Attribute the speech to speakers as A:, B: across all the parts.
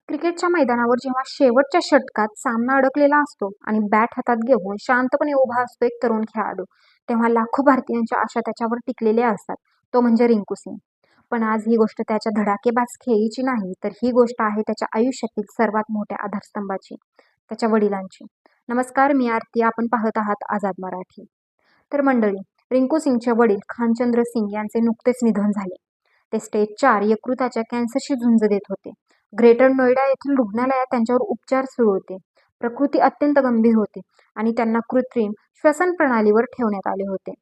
A: क्रिकेटच्या मैदानावर जेव्हा शेवटच्या षटकात सामना अडकलेला असतो आणि बॅट हातात घेऊन शांतपणे उभा असतो एक तरुण खेळाडू, तेव्हा लाखो भारतीयांच्या आशा त्याच्यावर टिकलेल्या असतात. तो म्हणजे रिंकू सिंग. पण आज ही गोष्ट त्याच्या धडाकेबाज खेळीची नाही, तर ही गोष्ट आहे त्याच्या आयुष्यातील सर्वात मोठ्या आधारस्तंभाची, त्याच्या वडिलांची. नमस्कार, मी आरती. आपण पाहत आहात आझाद मराठी. तर मंडळी, रिंकू सिंगचे वडील खानचंद्र सिंग यांचे नुकतेच निधन झाले. ते स्टेज 4 यकृताच्या कॅन्सरशी झुंज देत होते. ग्रेटर नोएडा येथील रुग्णालयात त्यांच्यावर उपचार सुरू होते. प्रकृती अत्यंत गंभीर होती आणि त्यांना कृत्रिम श्वसन प्रणालीवर ठेवण्यात आले होते.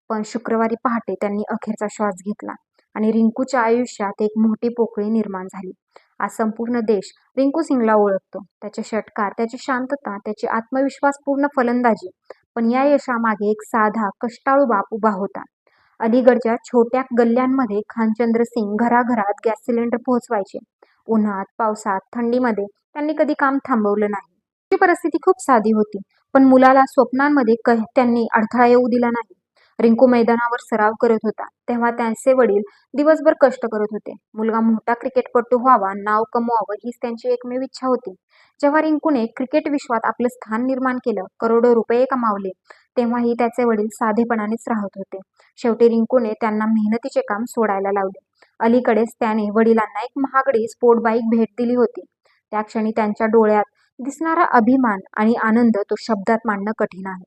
A: पण शुक्रवारी पहाटे त्यांनी अखेरचा श्वास घेतला आणि रिंकूच्या आयुष्यात एक मोठी पोकळी निर्माण झाली. आज संपूर्ण देश रिंकू सिंगला ओळखतो. त्याचे षटकार, त्याची शांतता, त्याची आत्मविश्वासपूर्ण फलंदाजी. पण या यशामागे एक साधा कष्टाळू बाप उभा होता. अलीगडच्या छोट्या गल्ल्यांमध्ये खानचंद्र सिंग घराघरात गॅस सिलेंडर पोहोचवायचे. उन्हात, पावसात, थंडीमध्ये त्यांनी कधी काम थांबवलं नाही. ती परिस्थिती खूप साधी होती, पण मुलाला स्वप्नांमध्ये त्यांनी अडथळा येऊ दिला नाही. रिंकू मैदानावर सराव करत होता, तेव्हा त्यांचे वडील दिवसभर कष्ट करत होते. मुलगा मोठा क्रिकेटपटू व्हावा, नाव कमवावं, हीच त्यांची एकमेव इच्छा होती. जेव्हा रिंकूने क्रिकेट विश्वात आपलं स्थान निर्माण केलं, करोडो रुपये कमावले, तेव्हाही त्याचे वडील साधेपणानेच राहत होते. शेवटी रिंकूने त्यांना मेहनतीचे काम सोडायला लावले. अलीकडेच त्याने वडिलांना एक महागडी स्पोर्ट बाईक भेट दिली होती. त्या क्षणी त्यांच्या डोळ्यात दिसणारा अभिमान आणि आनंद तो शब्दात मांडणं कठीण आहे.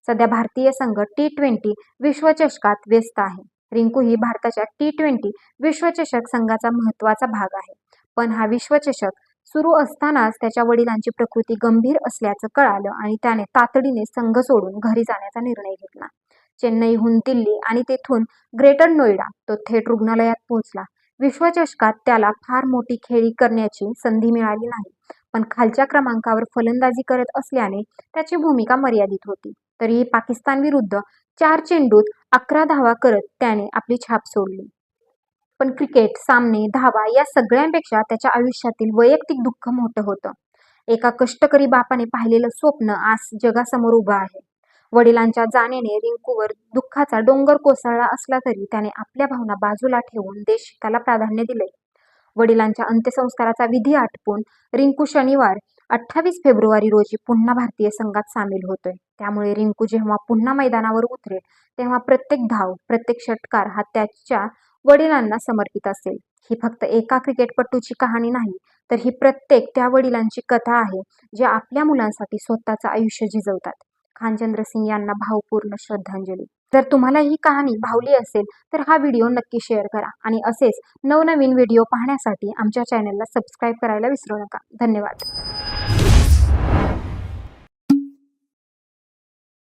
A: सध्या भारतीय संघ T20 विश्वचषकात व्यस्त आहे. रिंकू ही भारताच्या T20 विश्वचषक संघाचा महत्त्वाचा भाग आहे. पण हा विश्वचषक सुरू असतानाच त्याच्या वडिलांची प्रकृती गंभीर असल्याचं कळालं आणि त्याने तातडीने संघ सोडून घरी जाण्याचा निर्णय घेतला. चेन्नईहून दिल्ली आणि तेथून ग्रेटर नोएडा तो थेट रुग्णालयात पोहोचला. विश्वचषकात त्याला फार मोठी खेळी करण्याची संधी मिळाली नाही, पण खालच्या क्रमांकावर फलंदाजी करत असल्याने त्याची भूमिका मर्यादित होती. तरीही पाकिस्तान विरुद्ध 4 चेंडूत 11 धावा करत त्याने आपली छाप सोडली. पण क्रिकेट, सामने, धावा या सगळ्यांपेक्षा त्याच्या आयुष्यातील वैयक्तिक दुःख मोठं होतं. एका कष्टकरी बापाने पाहिलेलं स्वप्न आज जगासमोर उभं आहे. वडिलांच्या जाण्याने रिंकूवर दुःखाचा डोंगर कोसळला असला तरी त्याने आपल्या भावना बाजूला ठेवून देशहिताला प्राधान्य दिले. वडिलांच्या अंत्यसंस्काराचा विधी आटपून रिंकू शनिवार 28 फेब्रुवारी रोजी पुन्हा भारतीय संघात सामील होतोय. त्यामुळे रिंकू जेव्हा पुन्हा मैदानावर उतरेल, तेव्हा प्रत्येक धाव, प्रत्येक षटकार हा त्याच्या वडिलांना समर्पित असेल. ही फक्त एका क्रिकेटपटूची कहाणी नाही, तर ही प्रत्येक त्या वडिलांची कथा आहे, जे आपल्या मुलांसाठी स्वतःचं आयुष्य झिजवतात. खानचंद्र सिंग यांना भावपूर्ण श्रद्धांजली. जर तुम्हाला ही कहाणी भावली असेल तर हा व्हिडिओ नक्की शेअर करा आणि असेच नवनवीन व्हिडिओ पाहण्यासाठी आमच्या चॅनलला सबस्क्राईब करायला विसरू नका. धन्यवाद.